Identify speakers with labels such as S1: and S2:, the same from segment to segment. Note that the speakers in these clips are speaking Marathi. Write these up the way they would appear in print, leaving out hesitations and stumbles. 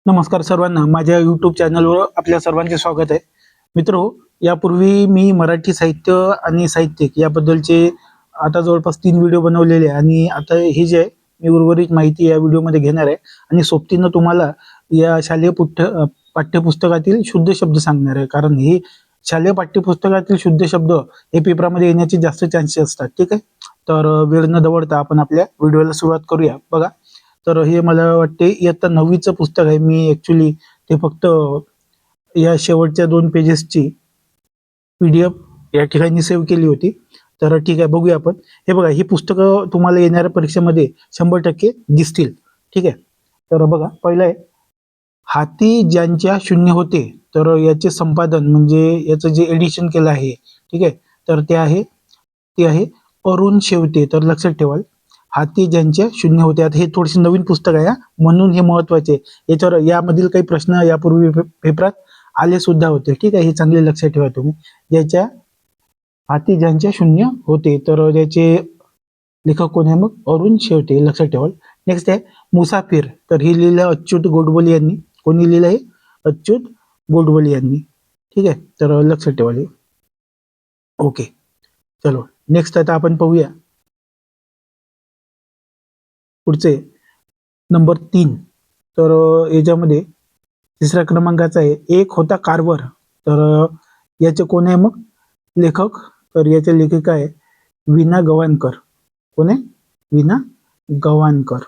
S1: नमस्कार सर्वांना, माझ्या YouTube चॅनलवर आपल्या सर्वांचे स्वागत आहे. मित्रो, यापूर्वी मी मराठी साहित्य आणि साहित्यिक याबद्दलचे आता जवळपास 3 व्हिडिओ बनवलेले आहे आणि आता हे जे आहे, मी उर्वरित माहिती या व्हिडिओमध्ये घेणार आहे आणि सोबतीनं तुम्हाला या शालेय पाठ्यपुस्तकातील शुद्ध शब्द सांगणार आहे. कारण हे शालेय पाठ्यपुस्तकातील शुद्ध शब्द हे पेपरामध्ये येण्याचे जास्त चान्सेस असतात. ठीक आहे, तर वेळ न दवडता आपण आपल्या व्हिडिओला सुरुवात करूया. बघा, तर हे मला वाटते इयत्ता 9वीचं पुस्तक आहे. मी ऍक्च्युली ते फक्त या शेवटच्या 2 पेजेसची PDF या ठिकाणी सेव्ह केली होती. तर ठीक आहे, बघूया आपण. हे बघा, ही पुस्तकं तुम्हाला येणाऱ्या परीक्षेमध्ये 100% दिसतील. ठीक आहे, तर बघा, पहिलं आहे हाती ज्यांच्या शून्य होते. तर याचे संपादन म्हणजे याचं जे एडिशन केलं आहे, ठीक आहे, तर ते आहे अरुण शेवते. तर लक्षात ठेवाल, हाती ज्यांच्या शून्य होते. आता हे थोडेसे नवीन पुस्तक आहे म्हणून हे महत्वाचे. याच्यावर यामधील काही प्रश्न यापूर्वी पेपरात आले सुद्धा होते. ठीक आहे, हे चांगले लक्षात ठेवा तुम्ही. ज्याच्या हाती ज्यांच्या शून्य होते, तर याचे लेखक कोण आहे? मग अरुण शेवते. लक्षात ठेवाल. नेक्स्ट आहे मुसाफिर. तर हे लिहिलं अच्युत गोडबोले यांनी. कोणी लिहिलं आहे? अच्युत गोडबोले यांनी. ठीक आहे, तर लक्षात ठेवाल. ओके, चलो नेक्स्ट आता आपण पाहूया पुढचे नंबर 3. तर याच्यामध्ये तिसऱ्या क्रमांकाचा आहे एक होता कारवर. तर याचे कोण आहे मग लेखक? तर याचे लेखिका आहे वीणा गवाणकर. कोण आहे? वीणा गवाणकर.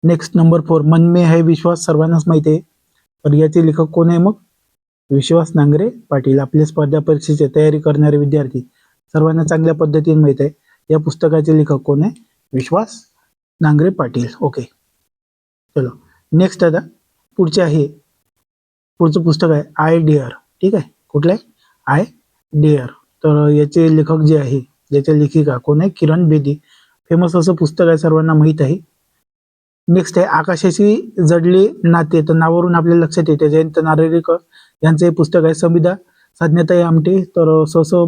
S1: नेक्स्ट नंबर 4 मन में है विश्वास. सर्वांनाच माहिती आहे. तर याचे लेखक कोण आहे मग? विश्वास नांगरे पाटील. आपल्या स्पर्धा परीक्षेची तयारी करणारे विद्यार्थी सर्वांना चांगल्या पद्धतीने माहित आहे. या पुस्तकाचे लेखक कोण आहे? विश्वास नांगरे पाटील. ओके, चलो नेक्स्ट. आता पुढचं पुस्तक आहे आय डेअर. ठीक आहे, कुठलं आहे? I dare. तर याचे लेखक जे आहे, याच्या लेखिका कोण आहे? किरण बेदी. फेमस असं पुस्तक आहे, सर्वांना माहित आहे. नेक्स्ट आहे आकाशाशी जडले नाते. तर नावावरून आपल्याला लक्षात येते जयंत नारळीकर यांचं हे पुस्तक आहे. संविधा साधन्यताई आमटे. तर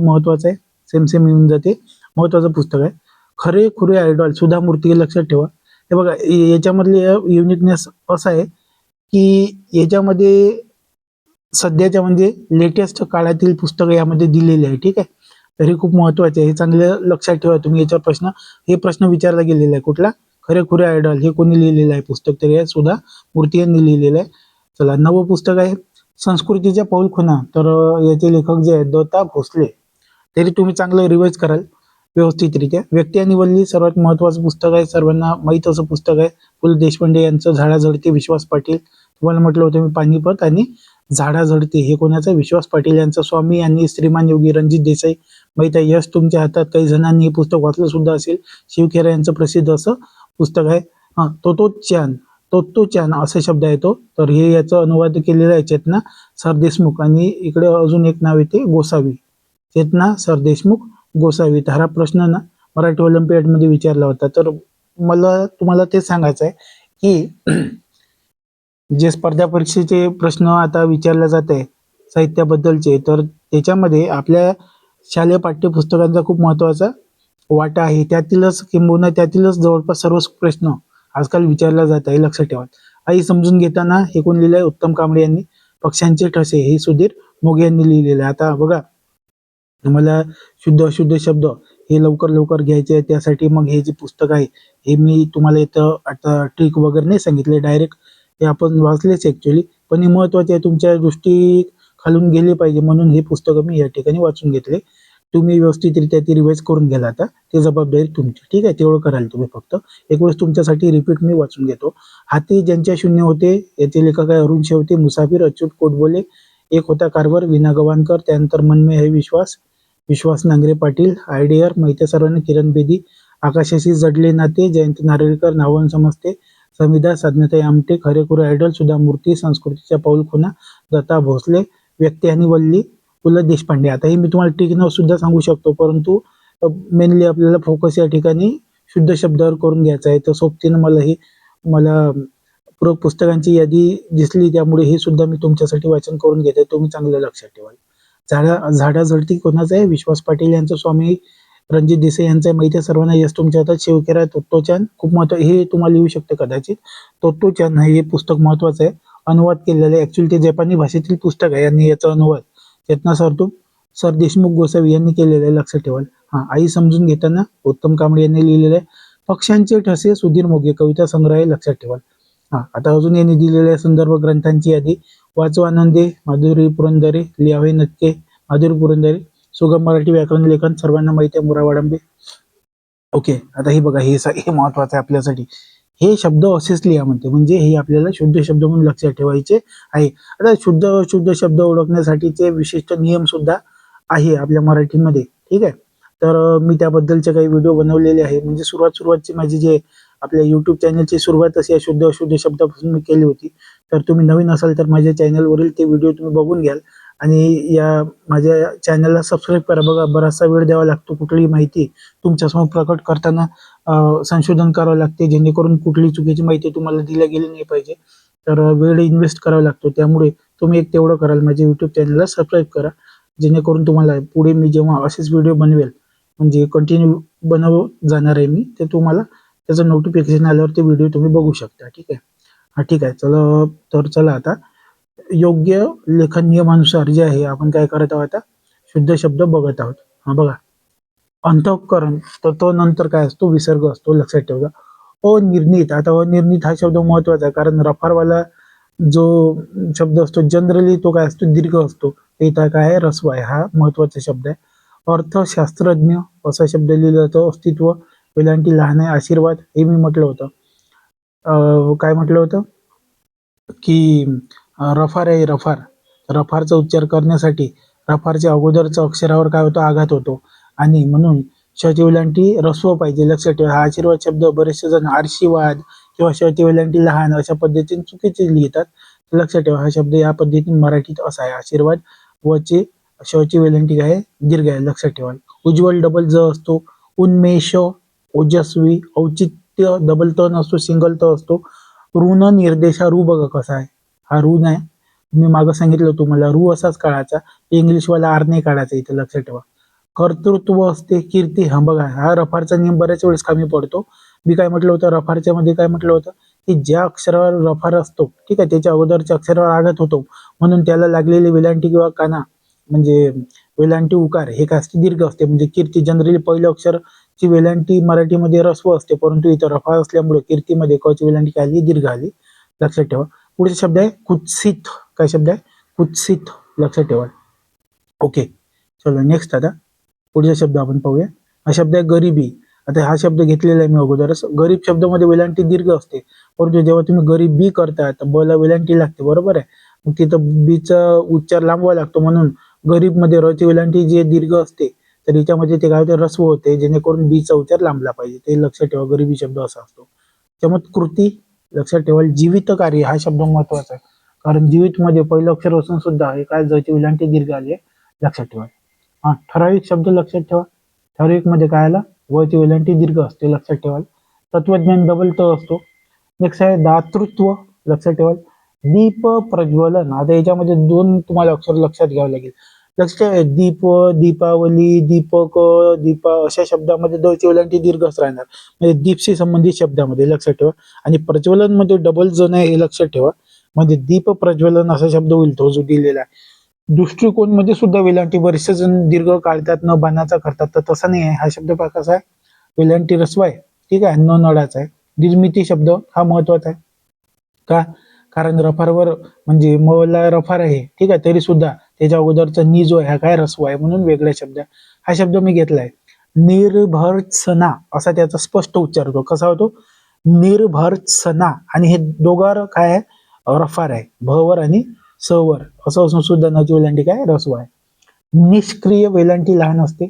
S1: महत्वाचं आहे, सेम येऊन जाते. महत्वाचं पुस्तक आहे. खरे खुरे आयडॉल सुधा मूर्ती. लक्षात ठेवा. हे बघा, याच्यामधले युनिकनेस असा आहे की याच्यामध्ये सध्याच्या म्हणजे लेटेस्ट काळातील पुस्तकं यामध्ये दिलेली आहे. ठीक आहे, तर हे खूप महत्वाचे आहे. हे चांगलं लक्षात ठेवा तुम्ही. याच्यावर प्रश्न विचारला गेलेला आहे. कुठला? खरे खुरे आयडॉल हे कोणी लिहिलेलं आहे पुस्तक? तर हे सुद्धा मूर्ती यांनी लिहिलेलं आहे. चला, नवं पुस्तक आहे संस्कृतीच्या पाऊलखुणा. तर याचे लेखक जे आहेत दत्ता भोसले. तरी तुम्ही चांगलं रिवाइज कराल व्यवस्थितरित्या. व्यक्ती आणि वल्ली सर्वात महत्वाचं पुस्तक आहे, सर्वांना माहीत असं पुस्तक आहे. पु ल देशपांडे यांचं झाडाझडती. विश्वास पाटील. तुम्हाला म्हटलं होतं मी पानिपत आणि झाडाझडती हे कोणाचं? विश्वास पाटील यांचं. स्वामी आणि श्रीमान योगी रणजित देसाई. माहित आहे. यश तुमच्या हातात. काही जणांनी हे पुस्तक वाचलं सुद्धा असेल. शिवखेरा यांचं प्रसिद्ध असं पुस्तक आहे. तोत्तोचान असे शब्द आहे तो. तर हे याचं अनुवाद केलेलं आहे चेतना सरदेशमुख. आणि इकडे अजून एक नाव येते गोसावी. चेतना सरदेशमुख गोसावी. तर हा प्रश्न ना मराठी ऑलिम्पियाड मध्ये विचारला होता. तर मला तुम्हाला ते सांगायचं आहे की जे स्पर्धा परीक्षेचे प्रश्न आता विचारले जात आहे साहित्याबद्दलचे, तर त्याच्यामध्ये आपल्या शालेय पाठ्यपुस्तकांचा खूप महत्वाचा वाटा आहे. त्यातीलच जवळपास सर्व प्रश्न आजकाल विचारला जात आहे. लक्षात ठेवा. आई समजून घेताना हे कोण लिहिलंय? उत्तम कांबळे यांनी. पक्ष्यांचे ठसे हे सुधीर मोघे यांनी लिहिलेलं आहे. आता बघा, मला शुद्ध अशुद्ध शब्द हे लवकर घ्यायचे आहे. त्यासाठी मग हे जे पुस्तक आहे हे मी तुम्हाला इथं आता ट्रिक वगैरे नाही सांगितले, डायरेक्ट हे आपण वाचलेच ऍक्च्युली. पण हे महत्वाचे आहे, तुमच्या दृष्टी खालून गेले पाहिजे म्हणून हे पुस्तक मी या ठिकाणी वाचून घेतले. तुम्ही व्यवस्थितरित्या ती रिवाइज करून घ्याल. आता ते जबाबदारी तुमची. ठीक आहे, तेवढं कराल तुम्ही. फक्त एक वेळेस तुमच्यासाठी रिपीट मी वाचून घेतो. हाती ज्यांच्या शून्य होते याचे लेखक आहे अरुण शेवते. मुसाफिर अच्युत गोडबोले. एक होता कारवर वीणा गवाणकर. त्यानंतर मन में है विश्वास नांगरे पाटील. आयडियर माहिती आहे सर्वांना किरण बेदी. आकाशाशी जडले नाते जयंत नारळीकर. नावन समजते. संविधा साधन्यताई आमटे. खरे खुरे आयडॉल सुधा मूर्ती. संस्कृतीच्या पाऊलखुणा दत्ता भोसले. व्यक्ती आणि वल्ली पु ल देशपांडे. आता हे मी तुम्हाला ट्रिक सुद्धा सांगू शकतो, परंतु मेनली आपल्याला फोकस या ठिकाणी शुद्ध शब्दावर करून घ्यायचा आहे. तर सोबतीनं मला पूरक पुस्तकांची यादी दिसली, त्यामुळे हे सुद्धा मी तुमच्यासाठी वाचन करून घेत आहे. तुम्ही चांगलं लक्षात ठेवाल. झाडाझडती कोणाचं आहे? विश्वास पाटील यांचं. स्वामी रणजित देसाई यांचा माहिती आहे सर्वांना. यस तुमच्या हातात. शिवकेरा तोत्तोचान खूप महत्व, हे तुम्हाला लिहू शकते कदाचित. तोत्तोचान हे पुस्तक महत्वाचं आहे, अनुवाद केलेलं आहे. ऍक्च्युअली ते जपानी भाषेतील पुस्तक आहे आणि याचा अनुवाद चेतना सर देशमुख गोसावी यांनी केलेलं आहे, लक्षात ठेवाल. आई समजून घेताना उत्तम कांबळे यांनी लिहिलेलं आहे. पक्ष्यांचे ठसे सुधीर मोघे कविता संग्रह आहे, लक्षात ठेवाल. आता अजून यांनी दिलेल्या संदर्भ ग्रंथांची यादी. वाचो आनंदे, माधुरी पुरंदरे, लिहावे नक्के, माधुरी पुरंदरे. सुगम मराठी व्याकरण लेखन सर्वांना माहिती आहे, मुरावाडंबे. ओके, आता हे बघा, हे महत्वाचं आहे आपल्यासाठी. हे शब्द असेच लिहा म्हणते, म्हणजे हे आपल्याला शुद्ध शब्द म्हणून लक्षात ठेवायचे आहे. आता शुद्ध शब्द ओळखण्यासाठीचे विशिष्ट नियम सुद्धा आहे आपल्या मराठीमध्ये, ठीक आहे. तर मी त्याबद्दलचे काही व्हिडिओ बनवलेले आहे. म्हणजे सुरुवातची माझी जे आपल्या युट्यूब चॅनलची सुरुवात अशी शुद्ध अशुद्ध शब्दापासून मी केली होती. तर तुम्ही नवीन असाल तर माझ्या चॅनलवरील ते व्हिडिओ तुम्ही बघून घ्याल आणि या माझ्या चॅनलला सबस्क्राईब करा. बघा, बराचसा वेळ द्यावा लागतो, कुठलीही माहिती तुमच्यासमोर प्रकट करताना संशोधन करावं लागते, जेणेकरून कुठली चुकीची माहिती तुम्हाला दिल्या गेली नाही पाहिजे. तर वेळ इन्व्हेस्ट करावा लागतो. त्यामुळे तुम्ही एक तेवढं कराल, माझ्या युट्यूब चॅनलला सबस्क्राईब करा, जेणेकरून तुम्हाला पुढे मी जेव्हा असेच व्हिडिओ बनवेल, म्हणजे कंटिन्यू बनवत जाणार आहे मी, ते तुम्हाला त्याचं नोटिफिकेशन आल्यावर ते व्हिडिओ तुम्ही बघू शकता, ठीक आहे. ठीक आहे, चला आता योग्य लेखन नियमानुसार जे आहे आपण काय करत आहोत, आता शुद्ध शब्द बघत आहोत. बघा, अंतःकरण, तर तो नंतर काय असतो, विसर्ग असतो, लक्षात ठेवा. अनिर्णित, आता अनिर्णित हा शब्द महत्वाचा आहे, कारण रफारवाला जो शब्द असतो जनरली तो काय असतो, दीर्घ असतो. इथं काय आहे, रस्व आहे, हा महत्वाचा शब्द आहे. अर्थशास्त्रज्ञ असा शब्द लिहिला जातो. अस्तित्व, वेलांटी लहान आहे. आशीर्वाद, हे मी म्हटलं होतं, काय म्हटलं होतं की रफार आहे, रफारचा उच्चार करण्यासाठी रफारच्या अगोदरच्या अक्षरावर काय होतो, आघात होतो, आणि म्हणून शची वेलांटी रस्व पाहिजे, लक्षात ठेवा. हा आशीर्वाद शब्द बरेचसे जण आशीर्वाद किंवा शची वेलांटी लहान अशा पद्धतीने चुकीचे लिहितात, लक्षात ठेवा. हा शब्द या पद्धतीने मराठीत असा आहे, आशीर्वाद वचे शची वेलांटी काय दीर्घ आहे, लक्षात ठेवा. उज्ज्वल डबल ज असतो. उन्मेष, ओजस्वी, औचित्य डबल त नसतो, सिंगल त असतो. ऋण निर्देशा, रू बघा कसा आहे, हा रू नाही, मी मागं सांगितलं तुम्हाला रू असाच काढायचा, इंग्लिशवाला आर नाही काढायचा, इथे लक्षात ठेवा. कर्तृत्व असते, कीर्ती, हा बघा, हा रफारचा नियम बऱ्याच वेळेस कमी पडतो. मी काय म्हटलं होतं, रफारच्या मध्ये काय म्हटलं होतं की ज्या अक्षरावर रफार असतो, ठीक आहे, त्याच्या अगोदरच्या अक्षरावर आघात होतो, म्हणून त्याला लागलेली वेलांटी किंवा काना, म्हणजे वेलांटी उकार, हे काय असते, दीर्घ असते. म्हणजे कीर्ती, जनरली पहिलं अक्षर ची वेलांटी मराठीमध्ये रस्व असते, परंतु इथं रफा असल्यामुळे कीर्तीमध्ये क ची वेलांटी काय आली, दीर्घ आली, लक्षात ठेवा. पुढचा शब्द आहे कुत्सित, काय शब्द आहे, कुत्सित, लक्षात ठेवा. ओके, चलो नेक्स्ट. आता पुढचा शब्द आपण पाहूया. हा शब्द आहे गरिबी. आता हा शब्द घेतलेला आहे मी अगोदरच. गरीब शब्दामध्ये वेलांटी दीर्घ असते, परंतु जेव्हा तुम्ही गरीबी करता तर ब ला वेलांटी लागते, बरोबर आहे. मग तिथं बीचा उच्चार लांबवा लागतो, म्हणून गरीब मध्ये र ची वेलांटी जे दीर्घ असते, तर याच्यामध्ये ते काय होते, रस्व होते, जेणेकरून बीचा उच्चार लांबला पाहिजे, ते लक्षात ठेवा. गरीबी शब्द असा असतो. चमत्कृती, लक्षात ठेवा. जीवित कार्य, हा शब्द महत्वाचा आहे, कारण जीवित मध्ये पहिलं अक्षर असून सुद्धा हे काय ज ची वेलांटी दीर्घ आली आहे, लक्षात ठेवा. ठराविक शब्द लक्षात ठेवा. ठराविक मध्ये काय आला, व ची वेलांटी दीर्घ असते, लक्षात ठेवा. तत्वज्ञान डबल त असतो. नेक्स्ट आहे दातृत्व, लक्षात ठेवा. दीप प्रज्वलन, आता याच्यामध्ये दोन तुम्हाला अक्षर लक्षात घ्यावं लागेल. लक्षात ठेवा, दीप, दीपावली, दीपक, दीपा अशा शब्दामध्ये द ची वेलांटी दीर्घच राहणार, म्हणजे दीपशी संबंधित शब्दामध्ये, लक्षात ठेवा. आणि प्रज्वलन मध्ये डबल जण आहे, हे लक्षात ठेवा. म्हणजे दीप प्रज्वलन असा शब्द होईल तो जो दिलेला आहे. दृष्टिकोन मध्ये सुद्धा वेलांटी बरेचसे जण दीर्घ काढतात, न बाणाचा करतात, तर तसं नाही आहे. हा शब्द पहा कसा आहे, वेलांटी रस्व आहे, ठीक आहे, न नडाचा आहे. निर्मिती शब्द हा महत्वाचा आहे, का, कारण रफारवर म्हणजे मला रफार आहे, ठीक आहे, तरी सुद्धा त्याच्या अगोदरचा नि जो आहे हा काय रस्व आहे, म्हणून वेगळा शब्द आहे. हा शब्द मी घेतलाय. निर्भर्त्सना असा त्याचा स्पष्ट उच्चार होतो, कसा होतो, निर्भर्त्सना, आणि हे दोघांवर काय आहे, रफार आहे, भवर आणि सवर, असं असून सुद्धा नची वेलांटी काय रस्व आहे. निष्क्रिय, वेलांटी लहान असते.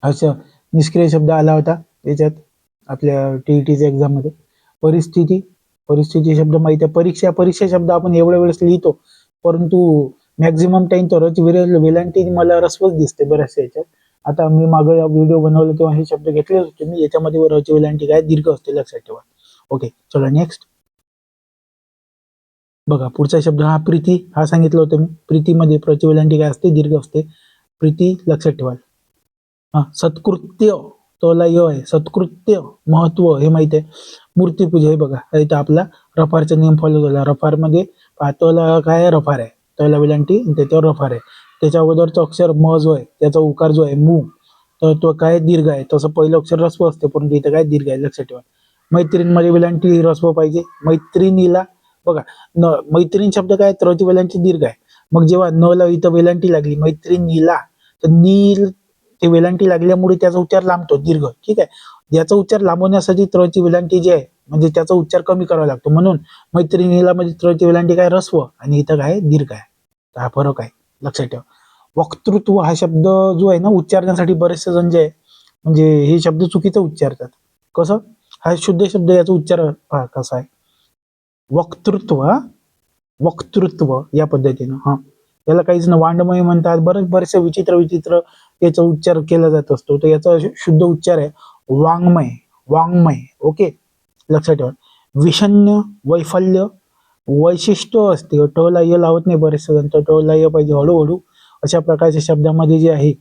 S1: अच्छा, निष्क्रिय शब्द आला होता याच्यात आपल्या टीईटीच्या एक्झाम मध्ये. परिस्थिती शब्द माहिती आहे. परीक्षा शब्द आपण एवढ्या वेळेस लिहितो, परंतु मॅक्झिमम टाइम तर वेलांटी मला रस्वच दिसते बऱ्याचशा याच्यात. आता मी मागे व्हिडिओ बनवला तेव्हा हे शब्द घेतले होते मी, याच्यामध्ये रची वेलांटी काय दीर्घ असते, लक्षात ठेवा. ओके, चला नेक्स्ट. बघा पुढचा शब्द हा प्रीती, हा सांगितलं होतं मी. प्रीतीमध्ये प्रची वेलांटी काय असते, दीर्घ असते. प्रीती, लक्षात ठेवा. सत्कृत्य, तोला य आहे, सत्कृत्य महत्व हे माहिती आहे. मूर्तीपूजा हे बघा, इथं आपला रफारचा नियम फॉलो झाला. रफार मध्ये तोला काय आहे, रफार आहे, तोला वेलांटी त्याच्यावर रफार आहे. त्याच्या अगोदरचं अक्षर म जो आहे त्याचा उकार जो आहे मू, तर तो काय दीर्घ आहे. तसं पहिलं अक्षर रस्व असते, परंतु इथं काय दीर्घ आहे, लक्षात ठेवा. मैत्रीणमध्ये वेलांटी रस्व पाहिजे. मैत्रिणीला बघा, मैत्रीण शब्द काय, त्रवची वेलांटी दीर्घ आहे. मग जेव्हा न ला इथं वेलांटी लागली मैत्रिणीला, तर नील ते वेलांटी लागल्यामुळे त्याचा उच्चार लांबतो, दीर्घ. ठीक आहे, याचा उच्चार लांबवण्यासाठी त्रची वेलांटी जे आहे म्हणजे त्याचा उच्चार कमी करावा लागतो. म्हणून मैत्रिणीला म्हणजे त्रची वेलांटी काय, रस्व, आणि इथं काय दीर्घ आहे. हा फरक आहे, लक्षात ठेवा. वक्तृत्व हा शब्द जो आहे ना, उच्चारण्यासाठी बरेचसे जण जे आहे म्हणजे हे शब्द चुकीचं उच्चारतात. कसं, हा शुद्ध शब्द, याचा उच्चार पहा कसा आहे, वक्तृत्व. वक्तृत्व या पद्धतीनं. याला काही जण वांडमय म्हणतात, बरेचसे विचित्र विचित्र याचा उच्चार केला जात असतो. तर याचा शुद्ध उच्चार आहे वाङ्मय. वाङ्मय, ओके, लक्षात ठेवा. विषण्य, वैफल्य, वैशिष्ट्य असते, टला य लावत नाही बरेचसे जण, तर टला य पाहिजे हळूहळू. अशा प्रकारच्या शब्दामध्ये जे आहे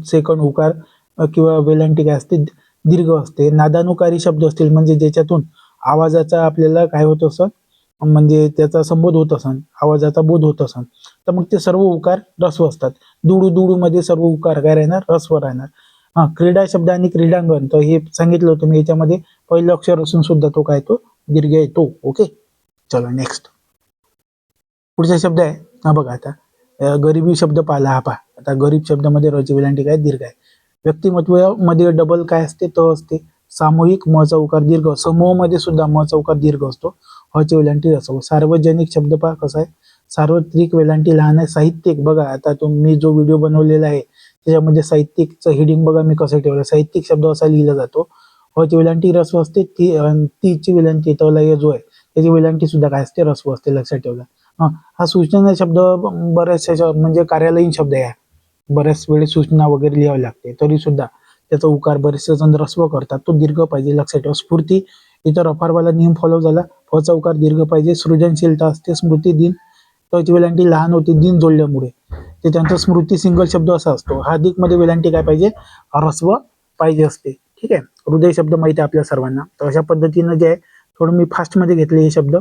S1: सेकंड उकार किंवा वेलांटी काय असते, दीर्घ असते. नादानुकारी शब्द असतील म्हणजे ज्याच्यातून आवाजाचा आपल्याला काय होत असं, म्हणजे त्याचा संबोध होत असन, आवाजाचा बोध होत असन, तर मग ते सर्व उकार रस्व असतात. दुडू दुडू मध्ये सर्व उकार काय राहणार, रस्व राहणार. क्रीडा शब्द आणि क्रीडांगण, तर हे सांगितलं होतं मी, याच्यामध्ये पहिलं अक्षर असून सुद्धा तो काय, तो दीर्घ येतो. ओके, चला नेक्स्ट पुढचा शब्द आहे. बघा आता गरिबी शब्द पाहिला. हा पहा, आता गरीब शब्दामध्ये रची वेलांटी काय, दीर्घ आहे. व्यक्तिमत्व मध्ये डबल काय असते, त असते. सामूहिक म चा उकार दीर्घ, समूह मध्ये सुद्धा म चा उकार दीर्घ असतो. हची वेलांटी रस्व. सार्वजनिक शब्द पहा कसा आहे, सार्वत्रिक वेलांटी लहान आहे. साहित्यिक बघा, आता तुम्ही जो व्हिडिओ बनवलेला आहे त्याच्यामध्ये साहित्यिकचं हेडिंग बघा मी कसं ठेवलं. साहित्यिक शब्द असा लिहिला जातो. हची वेलांटी रस्व असते. तीची वेलांटी तोला जो आहे त्याची वेलांटी सुद्धा काय असते, रस्व असते, लक्षात ठेवला. हा सूचना शब्द बऱ्याचशा म्हणजे कार्यालयीन शब्द आहे. बऱ्याच वेळेस सूचना वगैरे लिहावी लागते, तरी सुद्धा त्याचा उकार बरेचसे जण रस्व करतात, तो दीर्घ पाहिजे, लक्षात ठेवा. स्फूर्ती, इथं रफारवाला नियम फॉलो झाला. फचा उकार दीर्घ पाहिजे. सृजनशीलता असते. स्मृती दिन, त्याची वेलांटी लहान होती दिन जोडल्यामुळे, ते त्यांचा स्मृती सिंगल शब्द असा असतो. हार्दिक मध्ये वेलांटी काय पाहिजे, रस्व पाहिजे असते. ठीक आहे, हृदय शब्द माहिती आहे आपल्या सर्वांना. तर अशा पद्धतीनं जे आहे थोडं मी फास्ट मध्ये घेतले हे शब्द.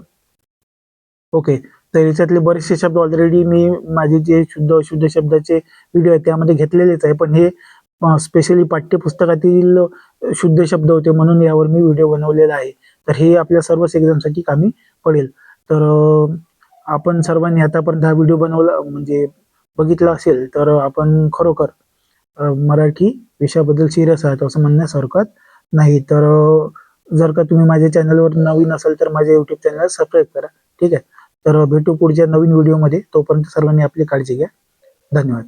S1: ओके, तर याच्यातले बरेचसे शब्द ऑलरेडी मी माझे जे शुद्ध अशुद्ध शब्दाचे व्हिडिओ आहेत त्यामध्ये घेतलेलेच आहे, पण हे स्पेशली पाठ्यपुस्तकातील शुद्ध शब्द होते म्हणून यावर मी व्हिडिओ बनवलेला आहे. तर हे आपल्या सर्वच एक्झामसाठी कामी पडेल. तर आपण सर्वांनी आतापर्यंत हा व्हिडिओ बनवला म्हणजे बघितला असेल तर आपण खरोखर मराठी विषयाबद्दल सिरियस आहात असं म्हणण्यास हरकत नाही. तर जर का तुम्ही माझ्या चॅनलवर नवीन असाल तर माझ्या युट्यूब चॅनल सबस्क्राईब करा. ठीक आहे, तर भेटू पुढच्या नवीन व्हिडिओमध्ये. तोपर्यंत सर्वांनी आपली काळजी घ्या. धन्यवाद.